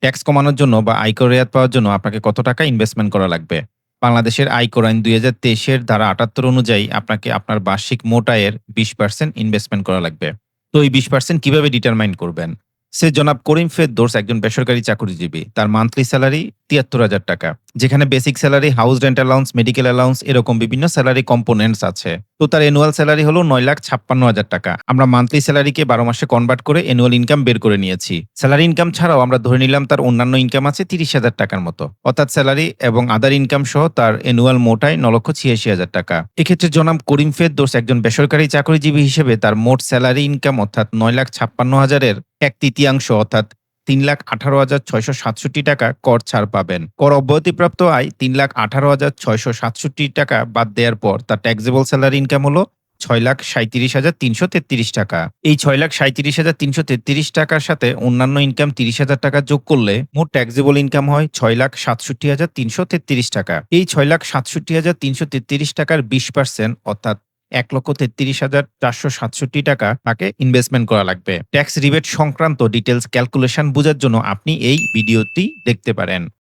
Tax কমানোর জন্য বা আয়কর রেয়াত পাওয়ার জন্য আপনাকে কত টাকা ইনভেস্টমেন্ট করা লাগবে? বাংলাদেশের আয়কর আইন ২০২৩ এর ধারা ৭৮ অনুযায়ী আপনাকে আপনার বার্ষিক মোট আয়ের ২০% ইনভেস্টমেন্ট করা লাগবে। তো এই ২০% কিভাবে ডিটারমাইন করবেন? জনাব করিম ফেরদৌস একজন বেসরকারি চাকরিজীবী। তার মান্থলি স্যালারি ৳৭৩,০০০। যেখানে basic salary, house rent allowance, medical allowance এরকম বিভিন্ন স্যালারি কম্পোনেন্টস আছে। তো তার অ্যানুয়াল স্যালারি হলো ৳৯,৫৬,০০০। আমরা মান্থলি স্যালারিকে ১২ মাসে কনভার্ট করে অ্যানুয়াল ইনকাম বের করে নিয়েছি। স্যালারি ইনকাম ছাড়াও আমরা ধরে নিলাম তার অন্যান্য ইনকাম আছে ৳৩০,০০০ মতো। অর্থাৎ স্যালারি এবং আদার ইনকাম সহ তার অ্যানুয়াল মোট আয় ৳৯,৮৬,০০০। এক্ষেত্রে জনাব করিম ফেরদৌস একজন বেসরকারি চাকরিজীবী হিসেবে তার মোট স্যালারি ইনকাম অর্থাৎ ৳৯,৫৬,০০০ এর ১/৩ অর্থাৎ ৳৩,১৮,৬৬৭ কর ছাড় পাবেন। কর অব্যাহতিপ্রাপ্ত আয় ৳৩,১৮,৬৬৭ বাদ দেওয়ার পর তার ট্যাক্সেবল স্যালারি ইনকাম হলো ৳৬,৩৭,৩৩৩। এই ৳৬,৩৭,৩৩৩ সাথে অন্যান্য ইনকাম ৳৩০,০০০ যোগ করলে মোট ট্যাক্সেবল ইনকাম হয় ৳৬,৬৭,৩৩৩। এই ৳৬,৬৭,৩৩৩ র ২০% অর্থাৎ ৳১,৩৩,৪৬৭ তাকে ইনভেস্টমেন্ট করা লাগবে। ট্যাক্স রিবেট সংক্রান্ত ডিটেইলস ক্যালকুলেশন বুঝার জন্য আপনি এই ভিডিওটি দেখতে পারেন।